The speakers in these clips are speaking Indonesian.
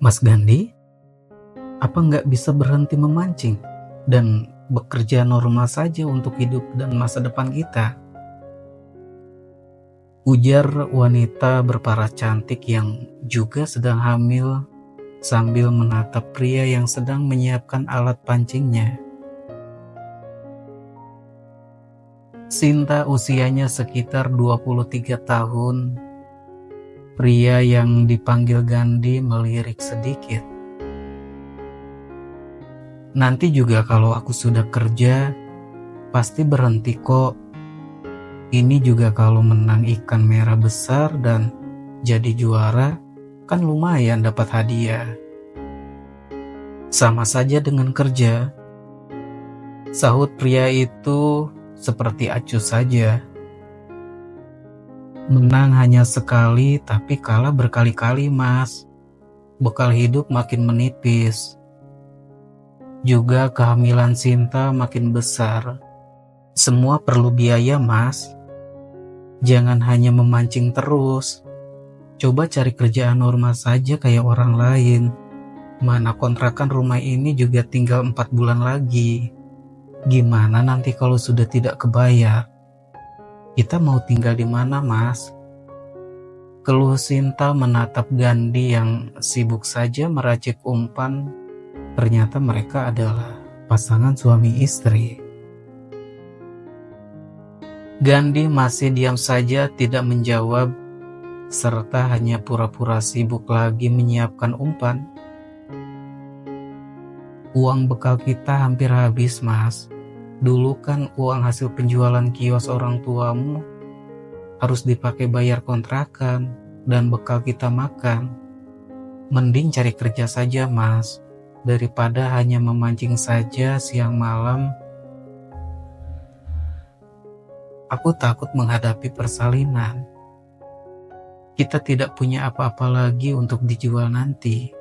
Mas Gandhi, apa nggak bisa berhenti memancing dan bekerja normal saja untuk hidup dan masa depan kita? Ujar wanita berparas cantik yang juga sedang hamil sambil menatap pria yang sedang menyiapkan alat pancingnya. Sinta usianya sekitar 23 tahun. Pria yang dipanggil Gandhi melirik sedikit. Nanti juga kalau aku sudah kerja, pasti berhenti kok. Ini juga kalau menang ikan merah besar dan jadi juara, kan lumayan dapat hadiah. Sama saja dengan kerja, sahut pria itu seperti acuh saja. Menang hanya sekali tapi kalah berkali-kali, Mas. Bekal hidup makin menipis. Juga kehamilan Sinta makin besar. Semua perlu biaya, Mas. Jangan hanya memancing terus. Coba cari kerjaan normal saja kayak orang lain. Mana kontrakan rumah ini juga tinggal 4 bulan lagi. Gimana nanti kalau sudah tidak kebayar? Kita mau tinggal di mana, Mas? Keluh Sinta menatap Gandhi yang sibuk saja meracik umpan. Ternyata mereka adalah pasangan suami istri. Gandhi masih diam saja tidak menjawab, serta hanya pura-pura sibuk lagi menyiapkan umpan. Uang bekal kita hampir habis, Mas. Dulu kan uang hasil penjualan kios orang tuamu harus dipakai bayar kontrakan dan bekal kita makan. Mending cari kerja saja, Mas, daripada hanya memancing saja siang malam. Aku takut menghadapi persalinan. Kita tidak punya apa-apa lagi untuk dijual nanti.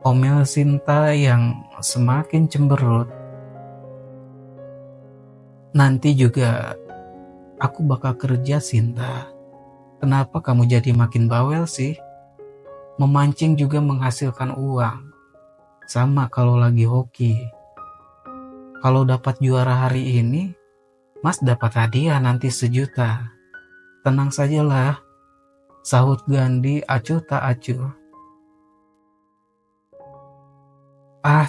Omel Sinta yang semakin cemberut. Nanti juga aku bakal kerja, Sinta. Kenapa kamu jadi makin bawel sih? Memancing juga menghasilkan uang. Sama kalau lagi hoki. Kalau dapat juara hari ini, Mas dapat hadiah nanti 1 juta. Tenang sajalah, sahut Gandhi acuh tak acuh.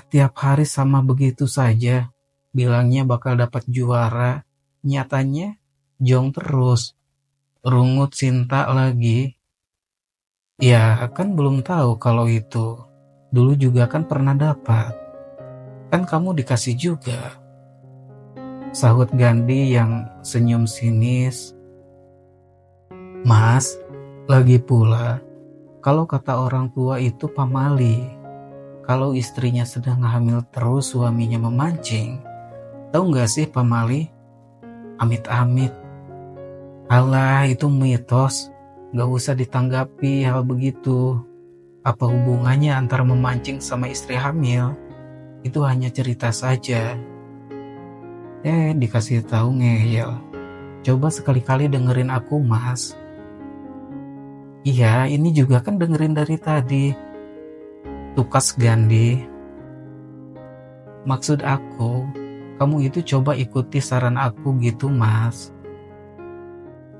Tiap hari sama begitu saja. Bilangnya bakal dapat juara, nyatanya jong terus. Rungut Sinta lagi. Ya kan belum tahu kalau itu. Dulu juga kan pernah dapat. Kan kamu dikasih juga. Sahut Gandhi yang senyum sinis. Mas, lagi pula, kalau kata orang tua itu pamali. Kalau istrinya sedang hamil terus suaminya memancing. Tahu gak sih pamali? Amit-amit. Alah, itu mitos. Gak usah ditanggapi hal begitu. Apa hubungannya antara memancing sama istri hamil? Itu hanya cerita saja. Dikasih tahu ngeyel. Coba sekali-kali dengerin aku, Mas. Iya, ini juga kan dengerin dari tadi. Tukas Gandhi. Maksud aku, kamu itu coba ikuti saran aku gitu, Mas.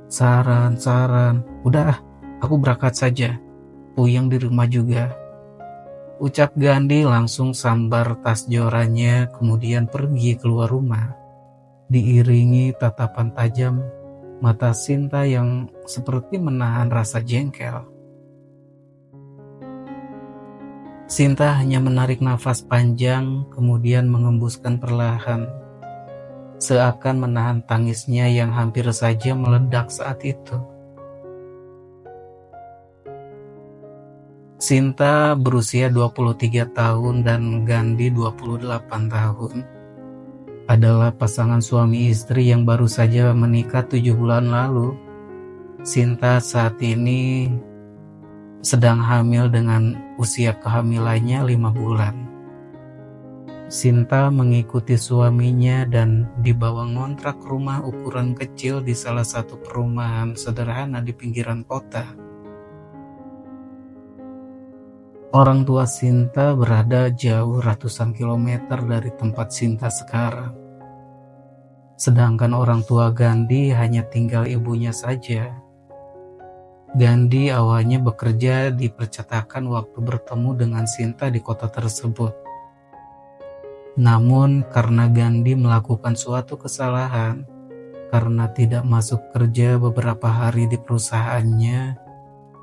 Saran. Udah, aku berangkat saja. Puyeng di rumah juga. Ucap Gandhi langsung sambar tas jorannya kemudian pergi keluar rumah. Diiringi tatapan tajam mata Sinta yang seperti menahan rasa jengkel. Sinta hanya menarik nafas panjang kemudian mengembuskan perlahan. Seakan menahan tangisnya yang hampir saja meledak saat itu. Sinta berusia 23 tahun dan Gandhi 28 tahun. Adalah pasangan suami istri yang baru saja menikah 7 bulan lalu. Sinta saat ini sedang hamil dengan usia kehamilannya 5 bulan. Sinta mengikuti suaminya dan dibawa ngontrak rumah ukuran kecil di salah satu perumahan sederhana di pinggiran kota. Orang tua Sinta berada jauh ratusan kilometer dari tempat Sinta sekarang. Sedangkan orang tua Gandhi hanya tinggal ibunya saja. Gandhi awalnya bekerja di percetakan waktu bertemu dengan Sinta di kota tersebut. Namun karena Gandhi melakukan suatu kesalahan, karena tidak masuk kerja beberapa hari di perusahaannya,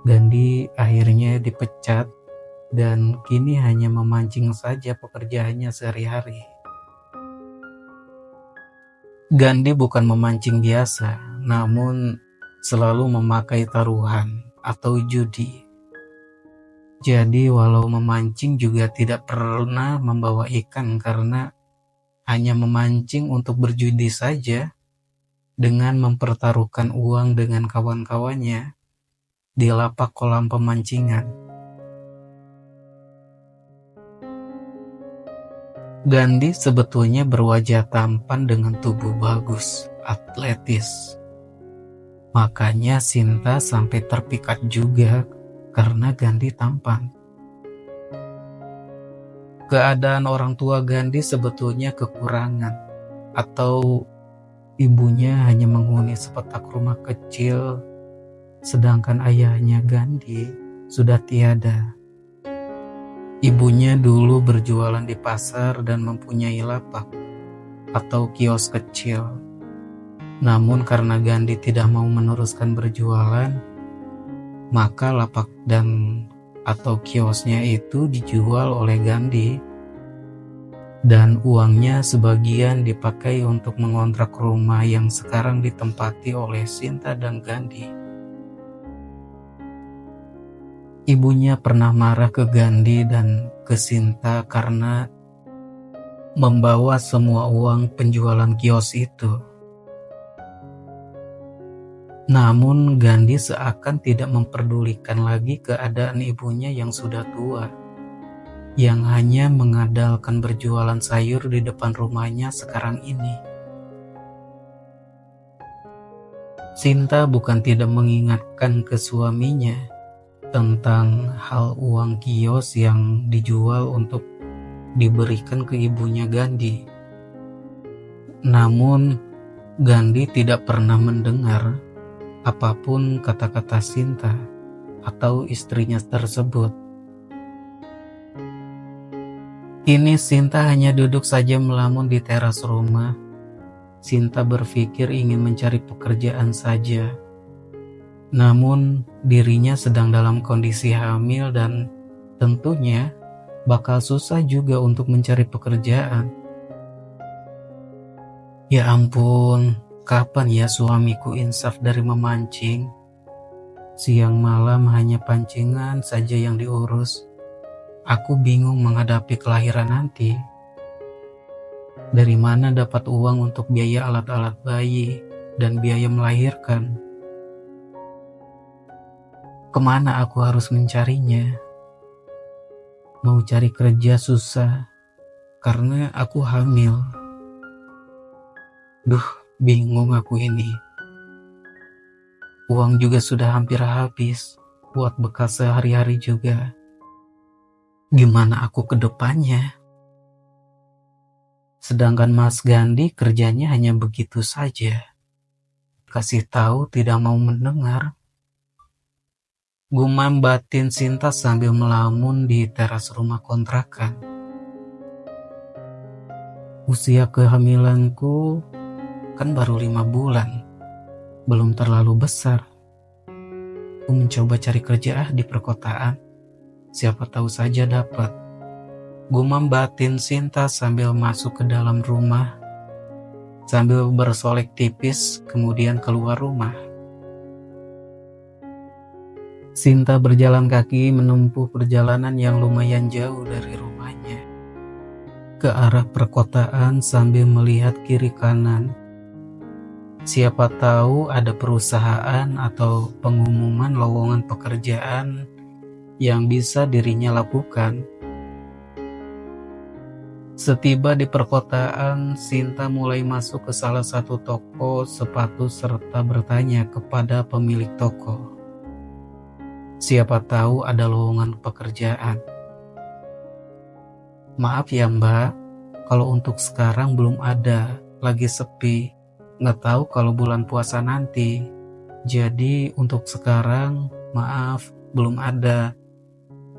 Gandhi akhirnya dipecat dan kini hanya memancing saja pekerjaannya sehari-hari. Gandhi bukan memancing biasa, namun selalu memakai taruhan atau judi. Jadi walau memancing juga tidak pernah membawa ikan karena hanya memancing untuk berjudi saja dengan mempertaruhkan uang dengan kawan-kawannya di lapak kolam pemancingan. Gandhi sebetulnya berwajah tampan dengan tubuh bagus, atletis. Makanya Sinta sampai terpikat juga karena Gandhi tampan. Keadaan orang tua Gandhi sebetulnya kekurangan, atau ibunya hanya menghuni sepetak rumah kecil, sedangkan ayahnya Gandhi sudah tiada. Ibunya dulu berjualan di pasar dan mempunyai lapak atau kios kecil. Namun karena Gandhi tidak mau meneruskan berjualan, maka lapak dan atau kiosnya itu dijual oleh Gandhi. Dan uangnya sebagian dipakai untuk mengontrak rumah yang sekarang ditempati oleh Sinta dan Gandhi. Ibunya pernah marah ke Gandhi dan ke Sinta karena membawa semua uang penjualan kios itu. Namun Gandhi seakan tidak memperdulikan lagi keadaan ibunya yang sudah tua, yang hanya mengandalkan berjualan sayur di depan rumahnya sekarang ini. Sinta bukan tidak mengingatkan ke suaminya tentang hal uang kios yang dijual untuk diberikan ke ibunya Gandhi. Namun Gandhi tidak pernah mendengar apapun kata-kata Sinta atau istrinya tersebut. Kini Sinta hanya duduk saja melamun di teras rumah. Sinta berpikir ingin mencari pekerjaan saja. Namun dirinya sedang dalam kondisi hamil dan tentunya bakal susah juga untuk mencari pekerjaan. Ya ampun, kapan ya suamiku insaf dari memancing? Siang malam hanya pancingan saja yang diurus. Aku bingung menghadapi kelahiran nanti. Dari mana dapat uang untuk biaya alat-alat bayi dan biaya melahirkan? Kemana aku harus mencarinya? Mau cari kerja susah karena aku hamil. Duh, bingung aku ini. Uang juga sudah hampir habis buat bekal sehari-hari juga. Gimana aku ke depannya? Sedangkan Mas Gandhi kerjanya hanya begitu saja. Kasih tahu tidak mau mendengar. Gumam batin Sinta sambil melamun di teras rumah kontrakan. Usia kehamilanku kan baru 5 bulan, belum terlalu besar. Aku mencoba cari kerja di perkotaan, siapa tahu saja dapat. Gumam batin Sinta sambil masuk ke dalam rumah, sambil bersolek tipis kemudian keluar rumah. Sinta berjalan kaki menempuh perjalanan yang lumayan jauh dari rumahnya ke arah perkotaan sambil melihat kiri kanan. Siapa tahu ada perusahaan atau pengumuman lowongan pekerjaan yang bisa dirinya lakukan. Setiba di perkotaan, Sinta mulai masuk ke salah satu toko sepatu serta bertanya kepada pemilik toko. Siapa tahu ada lowongan pekerjaan. Maaf ya Mbak, kalau untuk sekarang belum ada, lagi sepi. Nggak tahu kalau bulan puasa nanti. Jadi untuk sekarang, maaf, belum ada.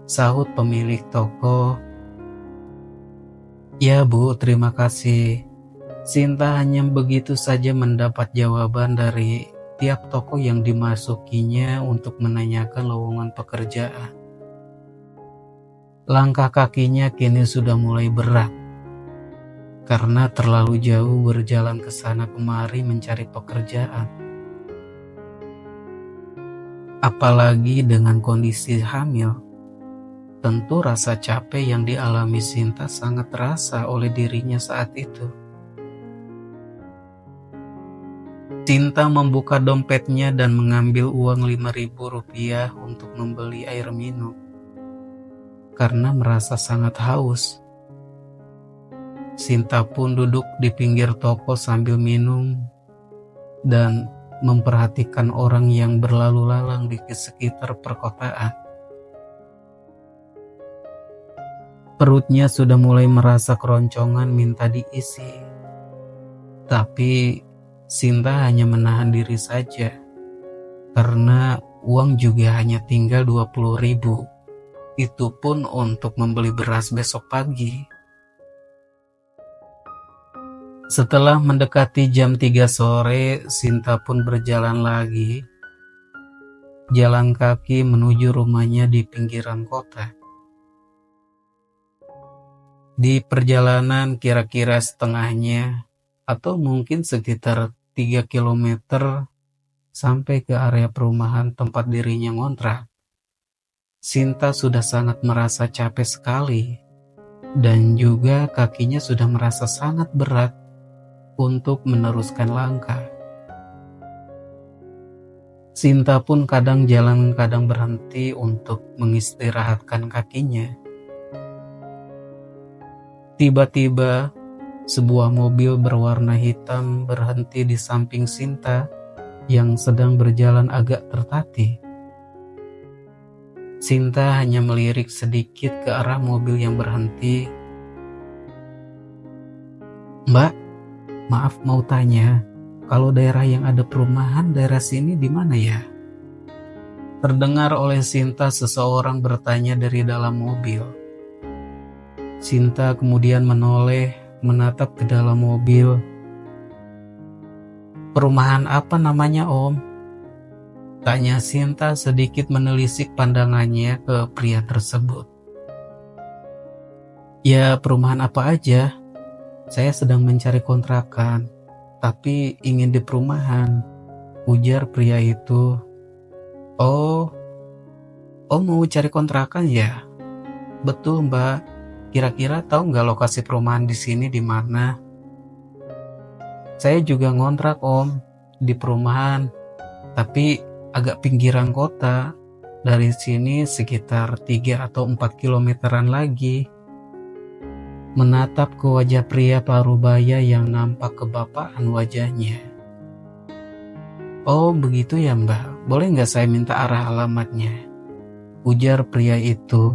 Sahut pemilik toko. Ya Bu, terima kasih. Sinta hanya begitu saja mendapat jawaban dari tiap toko yang dimasukinya untuk menanyakan lowongan pekerjaan. Langkah kakinya kini sudah mulai berat karena terlalu jauh berjalan ke sana kemari mencari pekerjaan. Apalagi dengan kondisi hamil, tentu rasa capek yang dialami Sinta sangat terasa oleh dirinya saat itu. Sinta membuka dompetnya dan mengambil uang Rp5.000 untuk membeli air minum karena merasa sangat haus. Sinta pun duduk di pinggir toko sambil minum dan memperhatikan orang yang berlalu lalang di sekitar perkotaan. Perutnya sudah mulai merasa keroncongan minta diisi. Tapi Sinta hanya menahan diri saja karena uang juga hanya tinggal 20.000. Itu pun untuk membeli beras besok pagi. Setelah mendekati jam 3 sore, Sinta pun berjalan lagi. Jalan kaki menuju rumahnya di pinggiran kota. Di perjalanan kira-kira setengahnya, atau mungkin sekitar 3 kilometer sampai ke area perumahan tempat dirinya ngontrak. Sinta sudah sangat merasa capek sekali dan juga kakinya sudah merasa sangat berat untuk meneruskan langkah. Sinta pun kadang jalan kadang berhenti untuk mengistirahatkan kakinya. Tiba-tiba sebuah mobil berwarna hitam berhenti di samping Sinta yang sedang berjalan agak tertatih. Sinta hanya melirik sedikit ke arah mobil yang berhenti. Mbak, maaf mau tanya, kalau daerah yang ada perumahan daerah sini di mana ya? Terdengar oleh Sinta seseorang bertanya dari dalam mobil. Sinta kemudian menoleh, menatap ke dalam mobil. Perumahan apa namanya Om? Tanya Sinta sedikit menelisik pandangannya ke pria tersebut. Ya perumahan apa aja? Saya sedang mencari kontrakan, tapi ingin di perumahan, ujar pria itu. Oh mau cari kontrakan ya? Betul Mbak, kira-kira tahu nggak lokasi perumahan di sini di mana? Saya juga ngontrak Om, di perumahan, tapi agak pinggiran kota. Dari sini sekitar 3 atau 4 kilometeran lagi. Menatap ke wajah pria parubaya yang nampak kebapaan wajahnya. Oh begitu ya Mbak, boleh nggak saya minta arah alamatnya? Ujar pria itu.